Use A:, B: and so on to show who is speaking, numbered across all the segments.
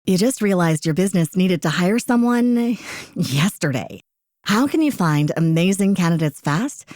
A: You just realized your business needed to hire someone yesterday. How can you find amazing candidates fast?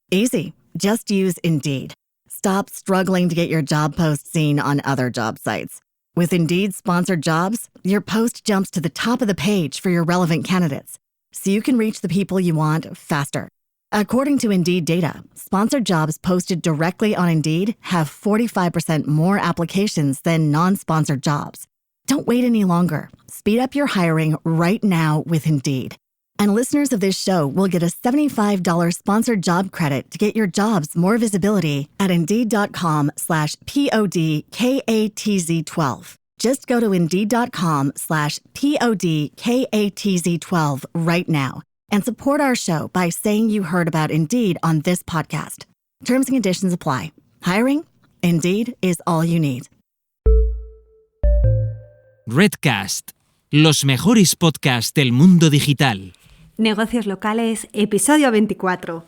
A: Easy. Just use Indeed. Stop struggling to get your job post seen on other job sites. With Indeed sponsored jobs, your post jumps to the top of the page for your relevant candidates, so you can reach the people you want faster. According to Indeed data, sponsored jobs posted directly on Indeed have 45% more applications than non-sponsored jobs. Don't wait any longer. Speed up your hiring right now with Indeed. And listeners of this show will get a $75 sponsored job credit to get your jobs more visibility at Indeed.com/PODKATZ12. Just go to Indeed.com/PODKATZ12 right now and support our show by saying you heard about Indeed on this podcast. Terms and conditions apply. Hiring? Indeed is all you need.
B: Redcast, los mejores podcasts del mundo digital.
C: Negocios locales, episodio 24.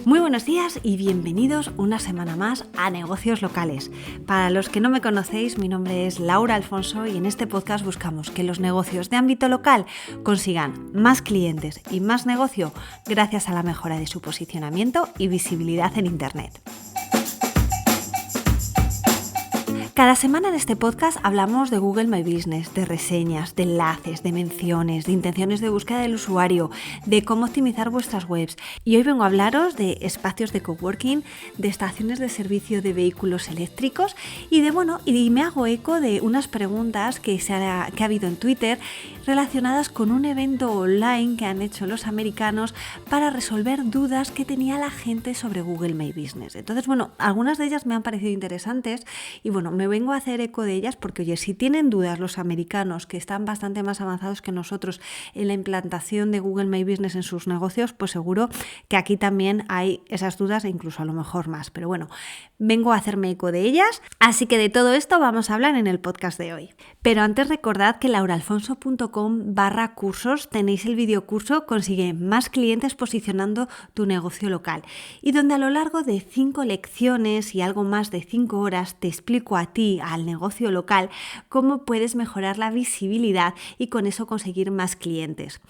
C: Muy buenos días y bienvenidos una semana más a Negocios Locales. Para los que no me conocéis, mi nombre es Laura Alfonso y en este podcast buscamos que los negocios de ámbito local consigan más clientes y más negocio gracias a la mejora de su posicionamiento y visibilidad en Internet. Cada semana en este podcast hablamos de Google My Business, de reseñas, de enlaces, de menciones, de intenciones de búsqueda del usuario, de cómo optimizar vuestras webs. Y hoy vengo a hablaros de espacios de coworking, de estaciones de servicio de vehículos eléctricos y me hago eco de unas preguntas que ha habido en Twitter relacionadas con un evento online que han hecho los americanos para resolver dudas que tenía la gente sobre Google My Business. Entonces, algunas de ellas me han parecido interesantes y me vengo a hacer eco de ellas porque, oye, si tienen dudas los americanos, que están bastante más avanzados que nosotros en la implantación de Google My Business en sus negocios, pues seguro que aquí también hay esas dudas e incluso a lo mejor más. Pero vengo a hacerme eco de ellas, así que de todo esto vamos a hablar en el podcast de hoy. Pero antes recordad que lauraalfonso.com/cursos tenéis el videocurso Consigue más clientes posicionando tu negocio local y donde a lo largo de 5 lecciones y algo más de 5 horas te explico a ti, al negocio local, cómo puedes mejorar la visibilidad y con eso conseguir más clientes.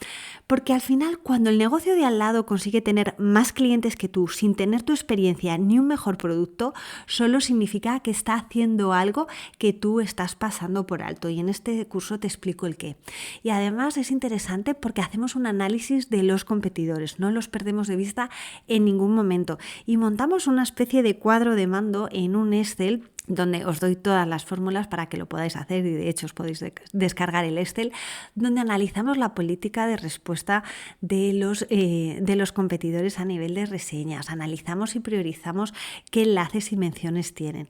C: Porque al final, cuando el negocio de al lado consigue tener más clientes que tú sin tener tu experiencia ni un mejor producto, solo significa que está haciendo algo que tú estás pasando por alto. Y en este curso te explico el qué. Y además es interesante porque hacemos un análisis de los competidores, no los perdemos de vista en ningún momento. Y montamos una especie de cuadro de mando en un Excel donde os doy todas las fórmulas para que lo podáis hacer y de hecho os podéis descargar el Excel, donde analizamos la política de respuesta de los competidores a nivel de reseñas, analizamos y priorizamos qué enlaces y menciones tienen.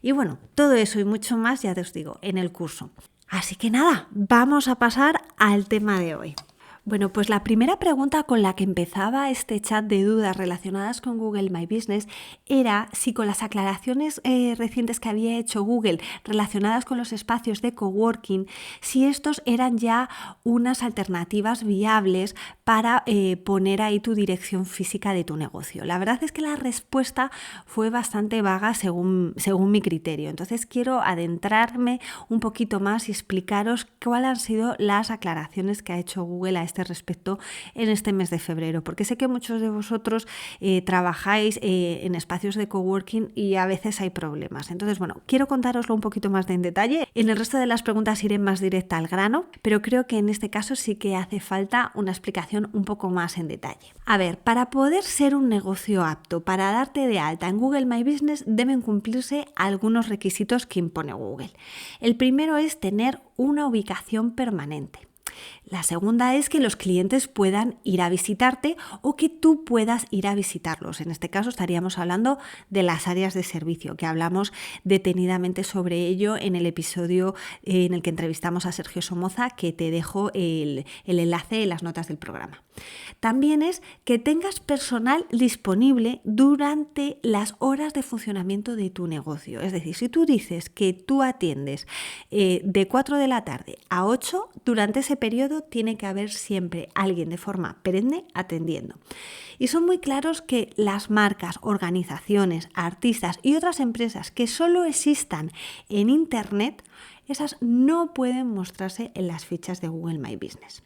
C: Y todo eso y mucho más ya os digo en el curso. Así que nada, vamos a pasar al tema de hoy. Pues la primera pregunta con la que empezaba este chat de dudas relacionadas con Google My Business era si con las aclaraciones recientes que había hecho Google relacionadas con los espacios de coworking, si estos eran ya unas alternativas viables para poner ahí tu dirección física de tu negocio. La verdad es que la respuesta fue bastante vaga según mi criterio. Entonces quiero adentrarme un poquito más y explicaros cuáles han sido las aclaraciones que ha hecho Google a este respecto en este mes de febrero, porque sé que muchos de vosotros trabajáis en espacios de coworking y a veces hay problemas. Entonces, quiero contároslo un poquito más en detalle. En el resto de las preguntas iré más directa al grano, pero creo que en este caso sí que hace falta una explicación un poco más en detalle. A ver, para poder ser un negocio apto para darte de alta en Google My Business deben cumplirse algunos requisitos que impone Google. El primero es tener una ubicación permanente. La segunda es que los clientes puedan ir a visitarte o que tú puedas ir a visitarlos. En este caso estaríamos hablando de las áreas de servicio, que hablamos detenidamente sobre ello en el episodio en el que entrevistamos a Sergio Somoza, que te dejo el enlace en las notas del programa. También es que tengas personal disponible durante las horas de funcionamiento de tu negocio. Es decir, si tú dices que tú atiendes de 4 de la tarde a 8, durante ese periodo tiene que haber siempre alguien de forma perenne atendiendo. Y son muy claros que las marcas, organizaciones, artistas y otras empresas que solo existan en Internet, esas no pueden mostrarse en las fichas de Google My Business.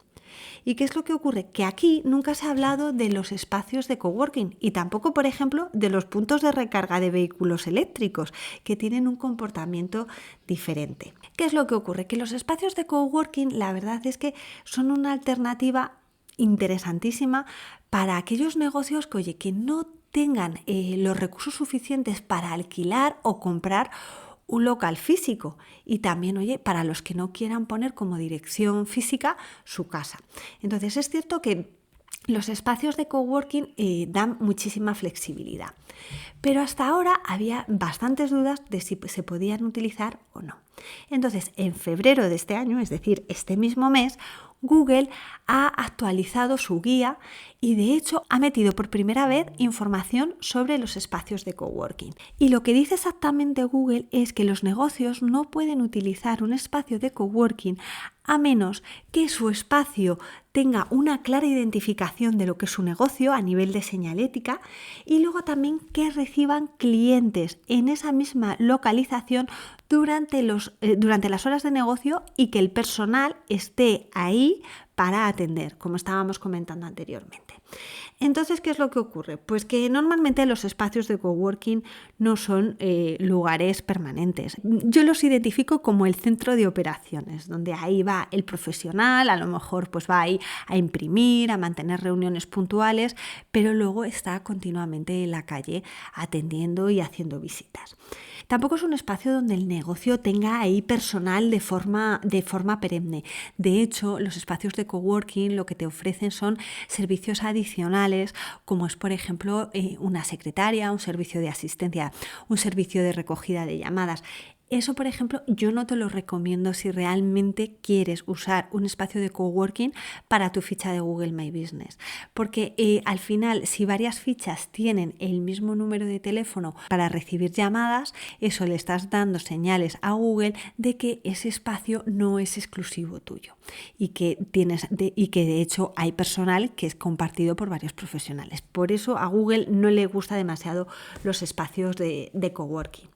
C: ¿Y qué es lo que ocurre? Que aquí nunca se ha hablado de los espacios de coworking y tampoco, por ejemplo, de los puntos de recarga de vehículos eléctricos, que tienen un comportamiento diferente. ¿Qué es lo que ocurre? Que los espacios de coworking, la verdad es que son una alternativa interesantísima para aquellos negocios que, oye, que no tengan los recursos suficientes para alquilar o comprar un local físico, y también, oye, para los que no quieran poner como dirección física su casa. Entonces es cierto que los espacios de coworking dan muchísima flexibilidad, pero hasta ahora había bastantes dudas de si se podían utilizar o no. Entonces, en febrero de este año, es decir, este mismo mes, Google ha actualizado su guía y de hecho ha metido por primera vez información sobre los espacios de coworking. Y lo que dice exactamente Google es que los negocios no pueden utilizar un espacio de coworking a menos que su espacio tenga una clara identificación de lo que es su negocio a nivel de señalética y luego también que reciban clientes en esa misma localización durante las horas de negocio y que el personal esté ahí para atender, como estábamos comentando anteriormente. Entonces, ¿qué es lo que ocurre? Pues que normalmente los espacios de coworking no son lugares permanentes. Yo los identifico como el centro de operaciones, donde ahí va el profesional, a lo mejor pues va ahí a imprimir, a mantener reuniones puntuales, pero luego está continuamente en la calle atendiendo y haciendo visitas. Tampoco es un espacio donde el negocio tenga ahí personal de forma perenne. De hecho, los espacios de coworking lo que te ofrecen son servicios adicionales, como es, por ejemplo, una secretaria, un servicio de asistencia, un servicio de recogida de llamadas. Eso, por ejemplo, yo no te lo recomiendo si realmente quieres usar un espacio de coworking para tu ficha de Google My Business, porque al final, si varias fichas tienen el mismo número de teléfono para recibir llamadas, eso le estás dando señales a Google de que ese espacio no es exclusivo tuyo y que de hecho hay personal que es compartido por varios profesionales. Por eso a Google no le gusta demasiado los espacios de coworking.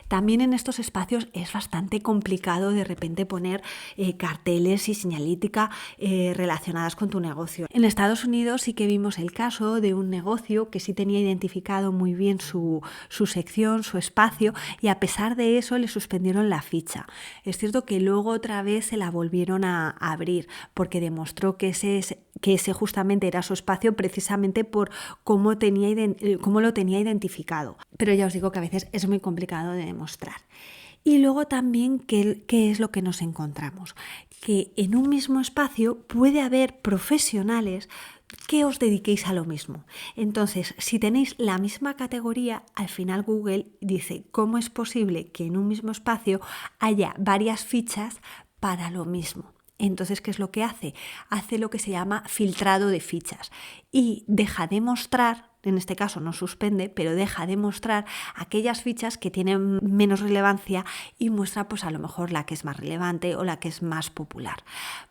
C: También en estos espacios es bastante complicado de repente poner carteles y señalítica relacionadas con tu negocio. En Estados Unidos sí que vimos el caso de un negocio que sí tenía identificado muy bien su sección, su espacio, y a pesar de eso le suspendieron la ficha. Es cierto que luego otra vez se la volvieron a abrir porque demostró que ese justamente era su espacio precisamente por cómo lo tenía identificado. Pero ya os digo que a veces es muy complicado de demostrar. Y luego también, ¿qué es lo que nos encontramos? Que en un mismo espacio puede haber profesionales que os dediquéis a lo mismo. Entonces, si tenéis la misma categoría, al final Google dice, ¿cómo es posible que en un mismo espacio haya varias fichas para lo mismo? Entonces, ¿qué es lo que hace? Hace lo que se llama filtrado de fichas y deja de mostrar, en este caso no suspende, pero deja de mostrar aquellas fichas que tienen menos relevancia y muestra pues a lo mejor la que es más relevante o la que es más popular.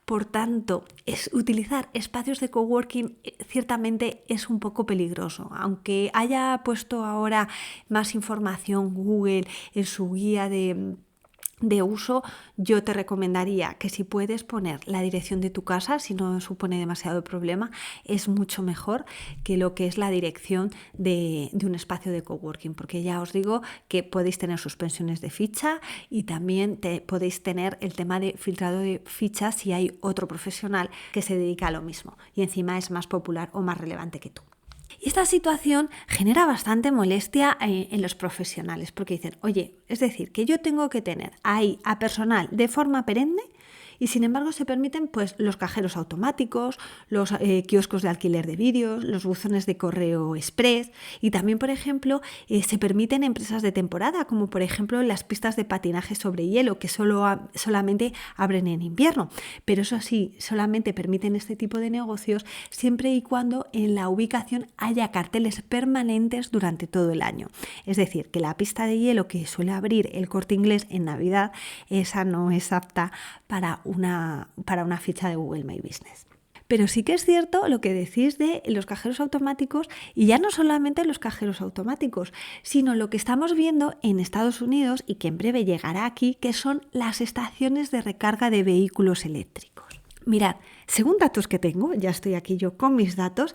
C: Por tanto, utilizar espacios de coworking ciertamente es un poco peligroso. Aunque haya puesto ahora más información Google en su guía de uso, yo te recomendaría que si puedes poner la dirección de tu casa, si no supone demasiado problema, es mucho mejor que lo que es la dirección de un espacio de coworking, porque ya os digo que podéis tener suspensiones de ficha y también podéis tener el tema de filtrado de fichas si hay otro profesional que se dedica a lo mismo y encima es más popular o más relevante que tú. Y esta situación genera bastante molestia en los profesionales porque dicen, oye, es decir, que yo tengo que tener ahí a personal de forma perenne y sin embargo se permiten pues los cajeros automáticos, los kioscos de alquiler de vídeos, los buzones de correo express y también, por ejemplo, se permiten empresas de temporada, como por ejemplo las pistas de patinaje sobre hielo que solamente abren en invierno. Pero eso sí, solamente permiten este tipo de negocios siempre y cuando en la ubicación haya carteles permanentes durante todo el año. Es decir, que la pista de hielo que suele abrir el Corte Inglés en Navidad, esa no es apta para para una ficha de Google My Business. Pero sí que es cierto lo que decís de los cajeros automáticos, y ya no solamente los cajeros automáticos, sino lo que estamos viendo en Estados Unidos y que en breve llegará aquí, que son las estaciones de recarga de vehículos eléctricos. Mirad, según datos que tengo, ya estoy aquí yo con mis datos,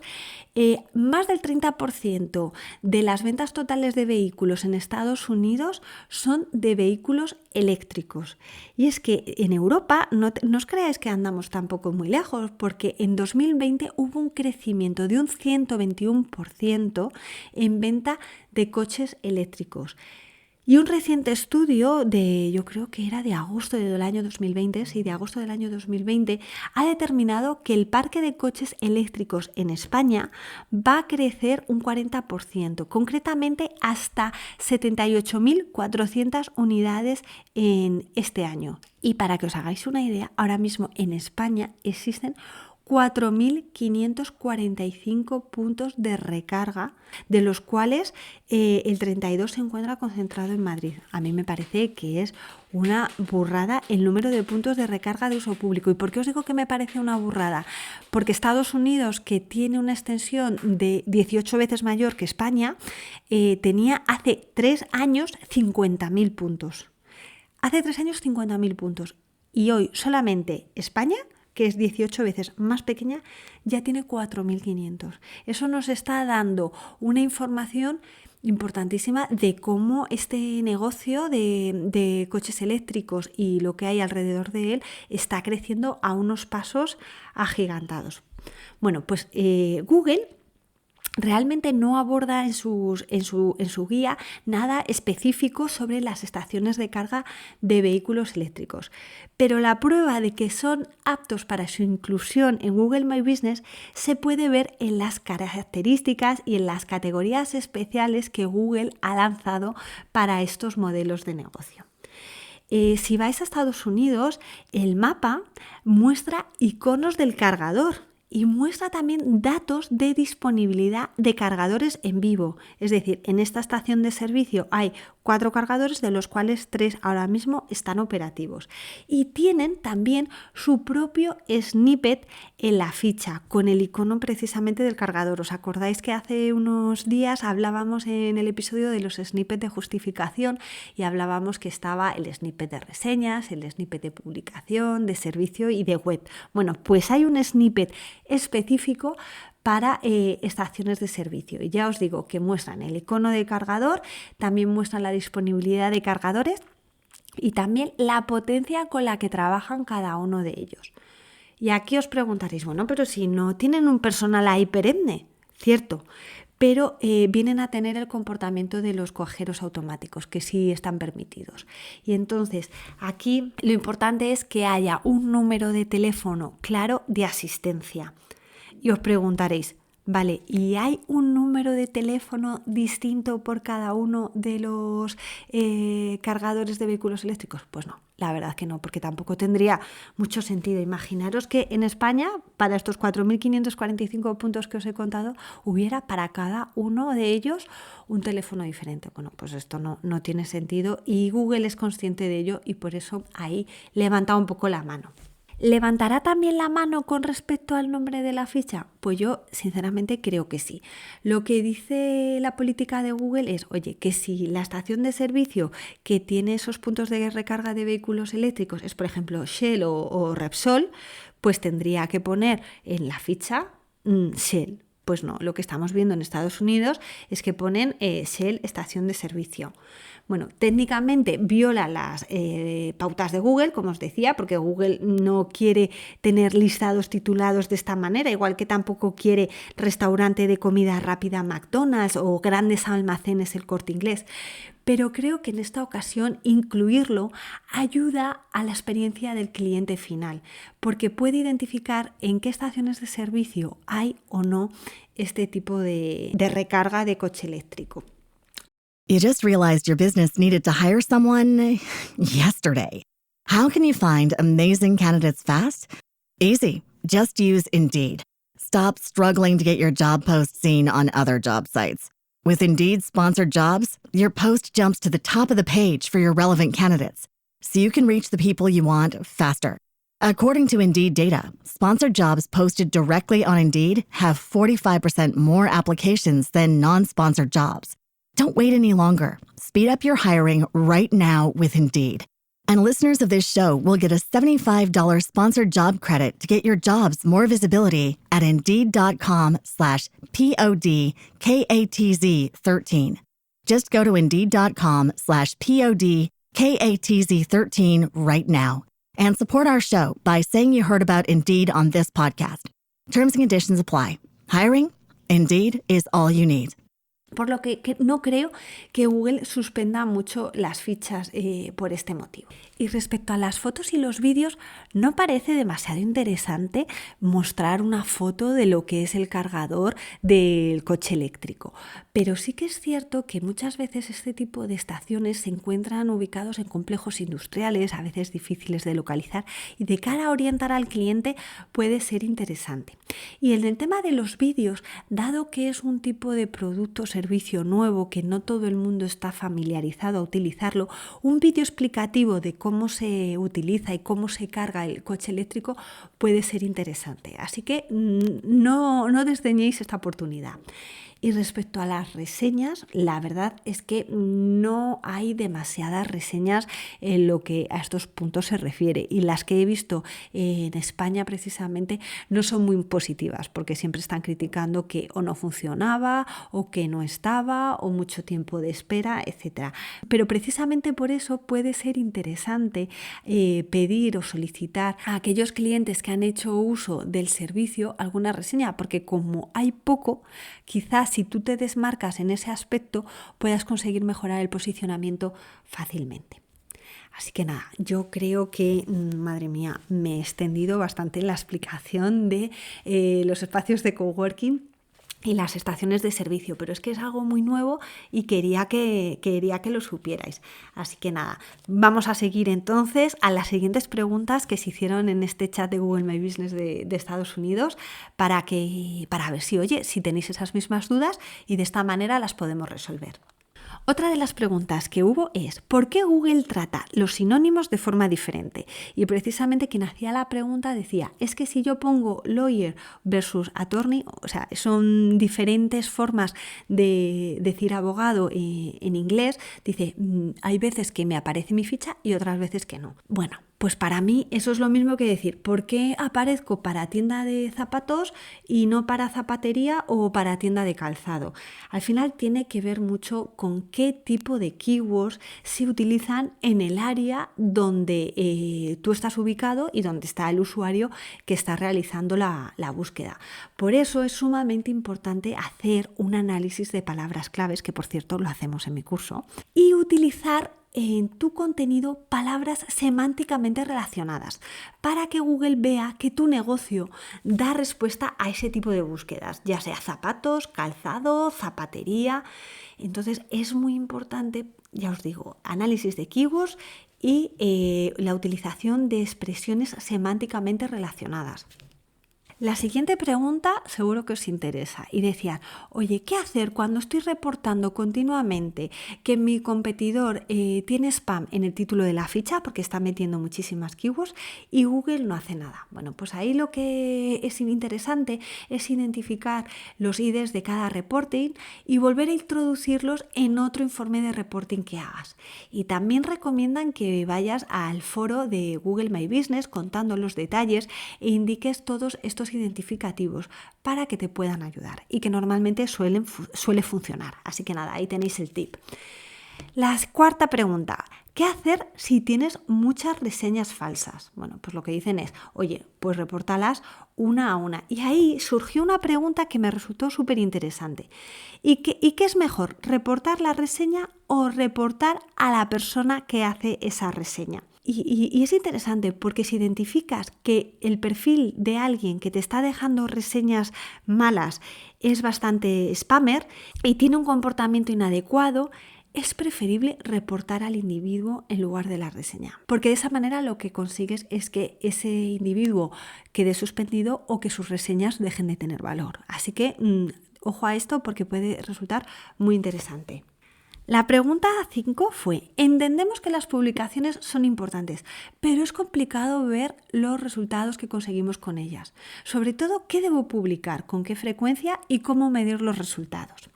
C: más del 30% de las ventas totales de vehículos en Estados Unidos son de vehículos eléctricos. Y es que en Europa no os creáis que andamos tampoco muy lejos, porque en 2020 hubo un crecimiento de un 121% en venta de coches eléctricos. Y un reciente estudio yo creo que era de agosto del año 2020, de agosto del año 2020, ha determinado que el parque de coches eléctricos en España va a crecer un 40%, concretamente hasta 78.400 unidades en este año. Y para que os hagáis una idea, ahora mismo en España existen 4.545 puntos de recarga, de los cuales el 32 se encuentra concentrado en Madrid. A mí me parece que es una burrada el número de puntos de recarga de uso público. ¿Y por qué os digo que me parece una burrada? Porque Estados Unidos, que tiene una extensión de 18 veces mayor que España, tenía hace 3 años 50.000 puntos. Hace 3 años 50.000 puntos. Y hoy solamente España, que es 18 veces más pequeña, ya tiene 4.500. Eso nos está dando una información importantísima de cómo este negocio de coches eléctricos y lo que hay alrededor de él está creciendo a unos pasos agigantados. Bueno, pues Google realmente no aborda en su guía nada específico sobre las estaciones de carga de vehículos eléctricos. Pero la prueba de que son aptos para su inclusión en Google My Business se puede ver en las características y en las categorías especiales que Google ha lanzado para estos modelos de negocio. Si vais a Estados Unidos, el mapa muestra iconos del cargador y muestra también datos de disponibilidad de cargadores en vivo. Es decir, en esta estación de servicio hay 4 cargadores, de los cuales 3 ahora mismo están operativos. Y tienen también su propio snippet en la ficha, con el icono precisamente del cargador. ¿Os acordáis que hace unos días hablábamos en el episodio de los snippets de justificación y hablábamos que estaba el snippet de reseñas, el snippet de publicación, de servicio y de web? Bueno, pues hay un snippet específico para estaciones de servicio. Y ya os digo que muestran el icono de cargador, también muestran la disponibilidad de cargadores y también la potencia con la que trabajan cada uno de ellos. Y aquí os preguntaréis, bueno, pero si no tienen un personal ahí perenne, cierto, pero vienen a tener el comportamiento de los cajeros automáticos, que sí están permitidos. Y entonces aquí lo importante es que haya un número de teléfono claro de asistencia. Y os preguntaréis, vale, ¿y hay un número de teléfono distinto por cada uno de los cargadores de vehículos eléctricos? Pues no, la verdad que no, porque tampoco tendría mucho sentido. Imaginaros que en España, para estos 4.545 puntos que os he contado, hubiera para cada uno de ellos un teléfono diferente. Bueno, pues esto no tiene sentido y Google es consciente de ello y por eso ahí levanta un poco la mano. ¿Levantará también la mano con respecto al nombre de la ficha? Pues yo sinceramente creo que sí. Lo que dice la política de Google es, oye, que si la estación de servicio que tiene esos puntos de recarga de vehículos eléctricos es, por ejemplo, Shell o Repsol, pues tendría que poner en la ficha Shell. Pues no, lo que estamos viendo en Estados Unidos es que ponen Shell estación de servicio. Bueno, técnicamente viola las pautas de Google, como os decía, porque Google no quiere tener listados titulados de esta manera, igual que tampoco quiere restaurante de comida rápida McDonald's o grandes almacenes El Corte Inglés. Pero creo que en esta ocasión incluirlo ayuda a la experiencia del cliente final, porque puede identificar en qué estaciones de servicio hay o no este tipo de recarga de coche eléctrico.
A: You just realized your business needed to hire someone yesterday. How can you find amazing candidates fast? Easy. Just use Indeed. Stop struggling to get your job post seen on other job sites. With Indeed sponsored jobs, your post jumps to the top of the page for your relevant candidates, so you can reach the people you want faster. According to Indeed data, sponsored jobs posted directly on Indeed have 45% more applications than non-sponsored jobs. Don't wait any longer. Speed up your hiring right now with Indeed. And listeners of this show will get a $75 sponsored job credit to get your jobs more visibility at Indeed.com/PODKATZ13. Just go to Indeed.com/PODKATZ13 right now and support our show by saying you heard about Indeed on this podcast. Terms and conditions apply. Hiring? Indeed is all you need.
C: Por lo que no creo que Google suspenda mucho las fichas por este motivo. Y respecto a las fotos y los vídeos, no parece demasiado interesante mostrar una foto de lo que es el cargador del coche eléctrico. Pero sí que es cierto que muchas veces este tipo de estaciones se encuentran ubicados en complejos industriales, a veces difíciles de localizar, y de cara a orientar al cliente puede ser interesante. Y en el tema de los vídeos, dado que es un tipo de producto o servicio nuevo que no todo el mundo está familiarizado a utilizarlo, un vídeo explicativo de cómo se utiliza y cómo se carga el coche eléctrico puede ser interesante. Así que no desdeñéis esta oportunidad. Y respecto a las reseñas, la verdad es que no hay demasiadas reseñas en lo que a estos puntos se refiere, y las que he visto en España precisamente no son muy positivas, porque siempre están criticando que o no funcionaba o que no estaba o mucho tiempo de espera, etc. Pero precisamente por eso puede ser interesante pedir o solicitar a aquellos clientes que han hecho uso del servicio alguna reseña, porque como hay poco, quizás si tú te desmarcas en ese aspecto puedas conseguir mejorar el posicionamiento fácilmente. Así que nada, yo creo que, madre mía, me he extendido bastante en la explicación de los espacios de coworking y las estaciones de servicio, pero es que es algo muy nuevo y quería que lo supierais. Así que nada, vamos a seguir entonces a las siguientes preguntas que se hicieron en este chat de Google My Business de Estados Unidos para ver si tenéis esas mismas dudas y de esta manera las podemos resolver. Otra de las preguntas que hubo es ¿por qué Google trata los sinónimos de forma diferente? Y precisamente quien hacía la pregunta decía, es que si yo pongo lawyer versus attorney, o sea, son diferentes formas de decir abogado en inglés, dice, hay veces que me aparece mi ficha y otras veces que no. Bueno, pues para mí eso es lo mismo que decir, ¿por qué aparezco para tienda de zapatos y no para zapatería o para tienda de calzado? Al final tiene que ver mucho con qué tipo de keywords se utilizan en el área donde tú estás ubicado y donde está el usuario que está realizando la búsqueda. Por eso es sumamente importante hacer un análisis de palabras claves, que por cierto lo hacemos en mi curso, y utilizar en tu contenido palabras semánticamente relacionadas para que Google vea que tu negocio da respuesta a ese tipo de búsquedas, ya sea zapatos, calzado, zapatería. Entonces es muy importante, ya os digo, análisis de keywords y la utilización de expresiones semánticamente relacionadas. La siguiente pregunta seguro que os interesa y decían, oye, ¿qué hacer cuando estoy reportando continuamente que mi competidor tiene spam en el título de la ficha porque está metiendo muchísimas keywords y Google no hace nada? Bueno, pues ahí lo que es interesante es identificar los IDs de cada reporting y volver a introducirlos en otro informe de reporting que hagas. Y también recomiendan que vayas al foro de Google My Business contando los detalles e indiques todos estos identificativos para que te puedan ayudar y que normalmente suele funcionar. Así que nada, ahí tenéis el tip. La cuarta pregunta, ¿qué hacer si tienes muchas reseñas falsas? Bueno, pues lo que dicen es, oye, pues repórtalas una a una. Y ahí surgió una pregunta que me resultó súper interesante. ¿Y qué es mejor, reportar la reseña o reportar a la persona que hace esa reseña? Y es interesante porque si identificas que el perfil de alguien que te está dejando reseñas malas es bastante spammer y tiene un comportamiento inadecuado, es preferible reportar al individuo en lugar de la reseña. Porque de esa manera lo que consigues es que ese individuo quede suspendido o que sus reseñas dejen de tener valor. Así que ojo a esto porque puede resultar muy interesante. La pregunta 5 fue, entendemos que las publicaciones son importantes, pero es complicado ver los resultados que conseguimos con ellas. Sobre todo, ¿qué debo publicar? ¿Con qué frecuencia? ¿Y cómo medir los resultados?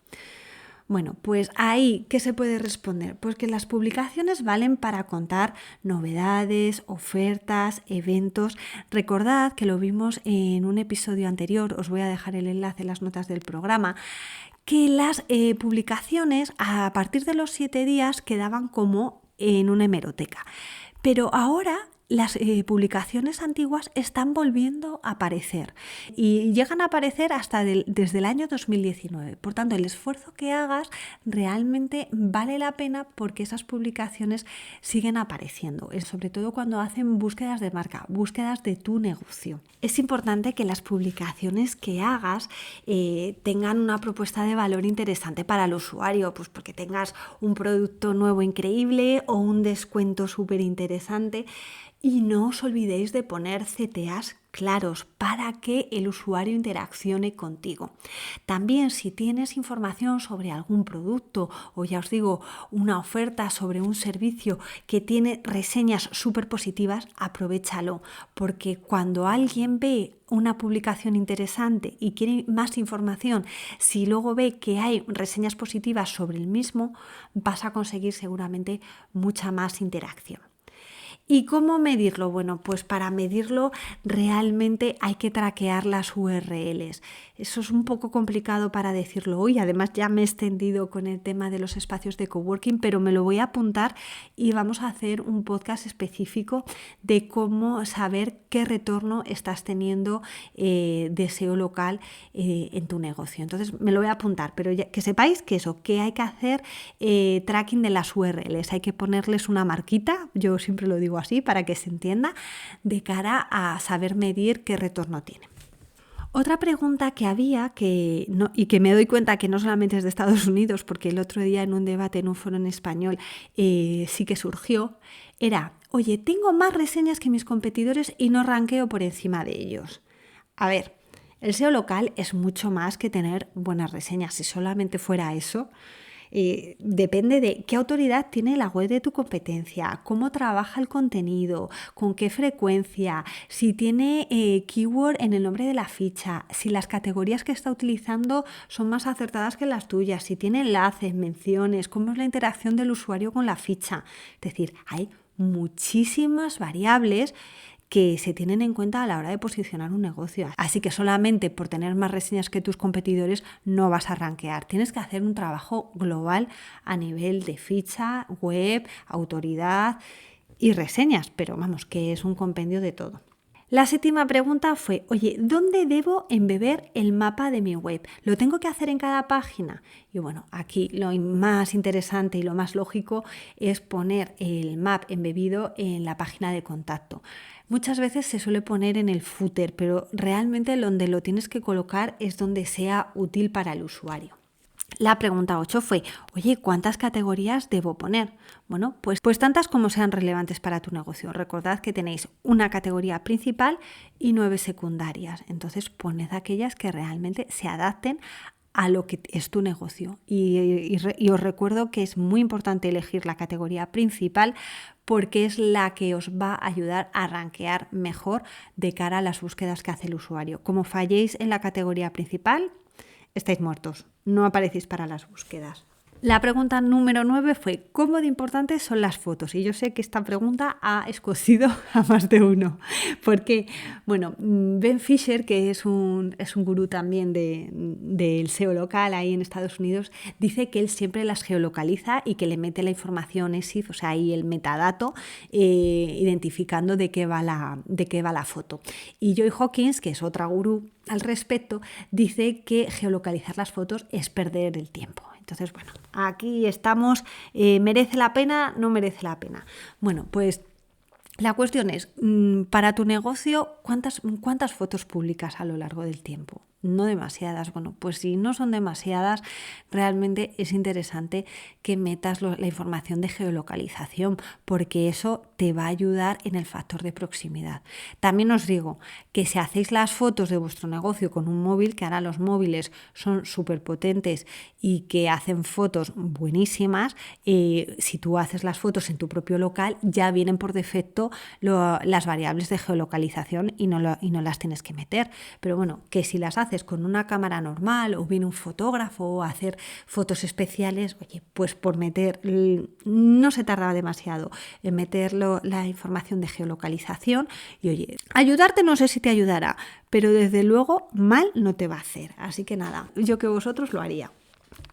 C: Bueno, pues ahí, ¿qué se puede responder? Pues que las publicaciones valen para contar novedades, ofertas, eventos. Recordad que lo vimos en un episodio anterior, os voy a dejar el enlace en las notas del programa, que las publicaciones a partir de los 7 días quedaban como en una hemeroteca. Pero ahora las publicaciones antiguas están volviendo a aparecer y llegan a aparecer hasta desde el año 2019. Por tanto, el esfuerzo que hagas realmente vale la pena porque esas publicaciones siguen apareciendo, sobre todo cuando hacen búsquedas de marca, búsquedas de tu negocio. Es importante que las publicaciones que hagas tengan una propuesta de valor interesante para el usuario, pues porque tengas un producto nuevo increíble o un descuento súper interesante. Y no os olvidéis de poner CTAs claros para que el usuario interaccione contigo. También si tienes información sobre algún producto o ya os digo una oferta sobre un servicio que tiene reseñas súper positivas, aprovéchalo, porque cuando alguien ve una publicación interesante y quiere más información, si luego ve que hay reseñas positivas sobre el mismo, vas a conseguir seguramente mucha más interacción. ¿Y cómo medirlo? Bueno, pues para medirlo realmente hay que traquear las URLs. Eso es un poco complicado para decirlo hoy. Además ya me he extendido con el tema de los espacios de coworking, pero me lo voy a apuntar y vamos a hacer un podcast específico de cómo saber qué retorno estás teniendo de SEO local en tu negocio. Entonces me lo voy a apuntar, pero ya, que sepáis que eso, que hay que hacer tracking de las URLs. Hay que ponerles una marquita, yo siempre lo digo así para que se entienda, de cara a saber medir qué retorno tiene. Otra pregunta que había y que me doy cuenta que no solamente es de Estados Unidos, porque el otro día en un debate en un foro en español sí que surgió, era, oye, tengo más reseñas que mis competidores y no ranqueo por encima de ellos. A ver, el SEO local es mucho más que tener buenas reseñas. Si solamente fuera eso, depende de qué autoridad tiene la web de tu competencia, cómo trabaja el contenido, con qué frecuencia, si tiene keyword en el nombre de la ficha, si las categorías que está utilizando son más acertadas que las tuyas, si tiene enlaces, menciones, cómo es la interacción del usuario con la ficha. Es decir, hay muchísimas variables que se tienen en cuenta a la hora de posicionar un negocio. Así que solamente por tener más reseñas que tus competidores no vas a rankear. Tienes que hacer un trabajo global a nivel de ficha, web, autoridad y reseñas, pero vamos, que es un compendio de todo. La 7ª pregunta fue, oye, ¿dónde debo embeber el mapa de mi web? ¿Lo tengo que hacer en cada página? Y bueno, aquí lo más interesante y lo más lógico es poner el map embebido en la página de contacto. Muchas veces se suele poner en el footer, pero realmente donde lo tienes que colocar es donde sea útil para el usuario. La pregunta 8 fue, oye, ¿cuántas categorías debo poner? Bueno, pues tantas como sean relevantes para tu negocio. Recordad que tenéis una categoría principal y 9 secundarias. Entonces, poned aquellas que realmente se adapten a lo que es tu negocio. Y os recuerdo que es muy importante elegir la categoría principal porque es la que os va a ayudar a rankear mejor de cara a las búsquedas que hace el usuario. Como falléis en la categoría principal, estáis muertos, no aparecéis para las búsquedas. La pregunta número 9 fue, ¿cómo de importantes son las fotos? Y yo sé que esta pregunta ha escocido a más de uno. Porque, bueno, Ben Fisher, que es un gurú también del SEO local ahí en Estados Unidos, dice que él siempre las geolocaliza y que le mete la información ESIF, o sea, ahí el metadato, identificando de qué va la foto. Y Joy Hawkins, que es otra gurú al respecto, dice que geolocalizar las fotos es perder el tiempo. Entonces, bueno, aquí estamos, ¿merece la pena? ¿No merece la pena? Bueno, pues la cuestión es, para tu negocio, ¿cuántas fotos publicas a lo largo del tiempo? no demasiadas. Bueno, pues si no son demasiadas, realmente es interesante que metas la información de geolocalización, porque eso te va a ayudar en el factor de proximidad. También os digo que si hacéis las fotos de vuestro negocio con un móvil, que ahora los móviles son súper potentes y que hacen fotos buenísimas, si tú haces las fotos en tu propio local, ya vienen por defecto las variables de geolocalización y no las tienes que meter. Pero bueno, que si las haces con una cámara normal o viene un fotógrafo o hacer fotos especiales, oye, pues por meter, no se tarda demasiado en meter la información de geolocalización y oye, ayudarte no sé si te ayudará, pero desde luego mal no te va a hacer. Así que nada, yo que vosotros lo haría.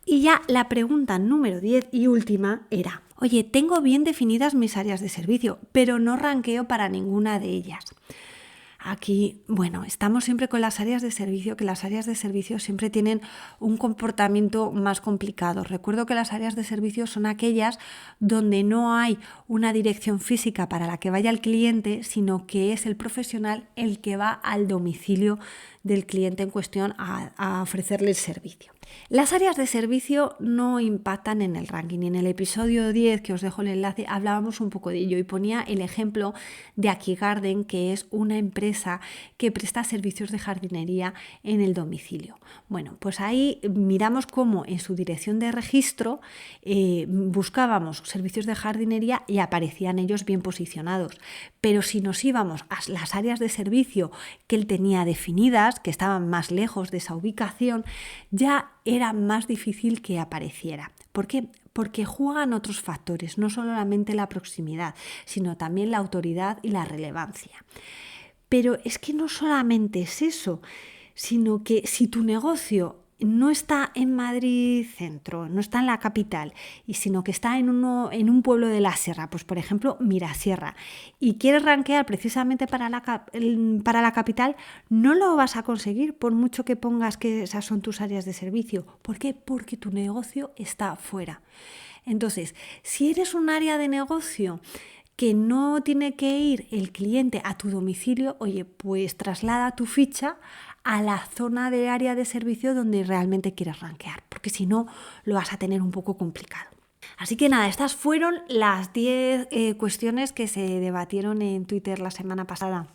C: Y ya la pregunta número 10 y última era, oye, tengo bien definidas mis áreas de servicio, pero no ranqueo para ninguna de ellas. Aquí, bueno, estamos siempre con las áreas de servicio, que las áreas de servicio siempre tienen un comportamiento más complicado. Recuerdo que las áreas de servicio son aquellas donde no hay una dirección física para la que vaya el cliente, sino que es el profesional el que va al domicilio del cliente en cuestión a ofrecerle el servicio. Las áreas de servicio no impactan en el ranking. En el episodio 10, que os dejo el enlace, hablábamos un poco de ello y ponía el ejemplo de AkiGarden, que es una empresa que presta servicios de jardinería en el domicilio. Bueno, pues ahí miramos cómo en su dirección de registro buscábamos servicios de jardinería y aparecían ellos bien posicionados. Pero si nos íbamos a las áreas de servicio que él tenía definidas, que estaban más lejos de esa ubicación, ya era más difícil que apareciera. ¿Por qué? Porque juegan otros factores, no solamente la proximidad, sino también la autoridad y la relevancia. Pero es que no solamente es eso, sino que si tu negocio no está en Madrid centro, no está en la capital, sino que está en un pueblo de la sierra, pues por ejemplo Mirasierra, y quieres rankear precisamente para la capital, no lo vas a conseguir por mucho que pongas que esas son tus áreas de servicio. ¿Por qué? Porque tu negocio está fuera. Entonces, si eres un área de negocio que no tiene que ir el cliente a tu domicilio, oye, pues traslada tu ficha a la zona de área de servicio donde realmente quieres rankear, porque si no lo vas a tener un poco complicado. Así que nada, estas fueron las 10 cuestiones que se debatieron en Twitter la semana pasada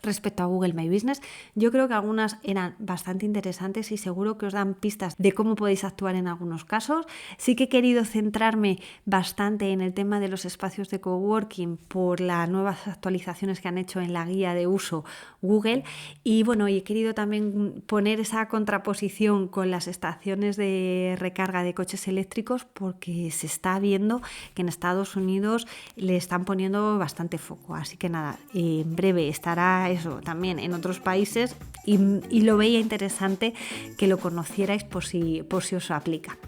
C: respecto a Google My Business. Yo creo que algunas eran bastante interesantes y seguro que os dan pistas de cómo podéis actuar en algunos casos. Sí que he querido centrarme bastante en el tema de los espacios de coworking por las nuevas actualizaciones que han hecho en la guía de uso Google y bueno, y he querido también poner esa contraposición con las estaciones de recarga de coches eléctricos porque se está viendo que en Estados Unidos le están poniendo bastante foco. Así que nada, en breve estará eso también en otros países y lo veía interesante que lo conocierais por si os aplica.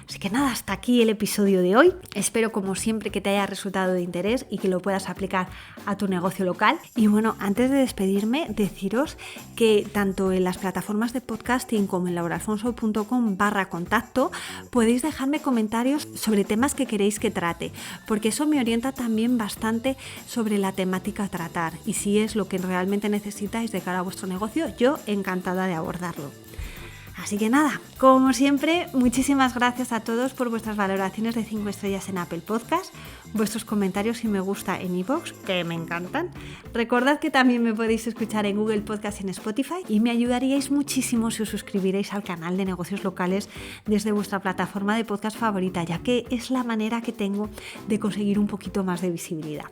C: Así que nada, hasta aquí el episodio de hoy. Espero como siempre que te haya resultado de interés y que lo puedas aplicar a tu negocio local. Y bueno, antes de despedirme, deciros que tanto en las plataformas de podcasting como en lauraalfonso.com/contacto podéis dejarme comentarios sobre temas que queréis que trate, porque eso me orienta también bastante sobre la temática a tratar. Y si es lo que realmente necesitáis de cara a vuestro negocio, yo encantada de abordarlo. Así que nada, como siempre, muchísimas gracias a todos por vuestras valoraciones de 5 estrellas en Apple Podcast, vuestros comentarios y me gusta en iVoox, que me encantan. Recordad que también me podéis escuchar en Google Podcast y en Spotify y me ayudaríais muchísimo si os suscribiréis al canal de negocios locales desde vuestra plataforma de podcast favorita, ya que es la manera que tengo de conseguir un poquito más de visibilidad.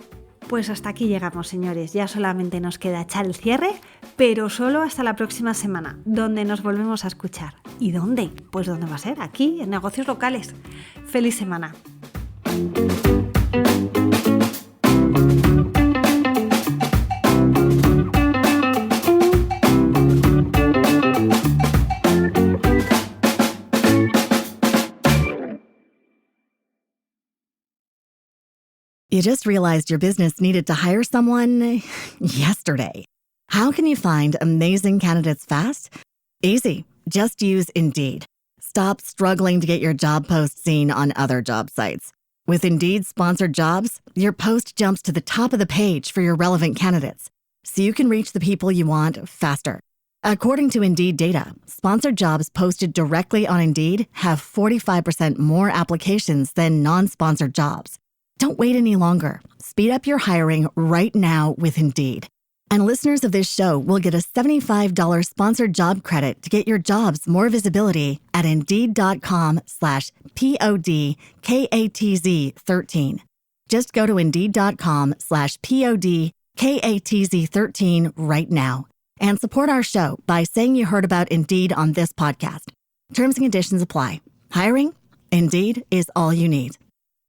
C: Pues hasta aquí llegamos, señores. Ya solamente nos queda echar el cierre, pero solo hasta la próxima semana, donde nos volvemos a escuchar. ¿Y dónde? Pues ¿dónde va a ser? Aquí, en Negocios Locales. ¡Feliz semana!
A: You just realized your business needed to hire someone yesterday. How can you find amazing candidates fast? Easy. Just use Indeed. Stop struggling to get your job post seen on other job sites. With Indeed sponsored jobs, your post jumps to the top of the page for your relevant candidates, so you can reach the people you want faster. According to Indeed data, sponsored jobs posted directly on Indeed have 45% more applications than non-sponsored jobs. Don't wait any longer. Speed up your hiring right now with Indeed. And listeners of this show will get a $75 sponsored job credit to get your jobs more visibility at Indeed.com/PODKATZ13. Just go to Indeed.com/PODKATZ13 right now and support our show by saying you heard about Indeed on this podcast. Terms and conditions apply. Hiring? Indeed is all you need.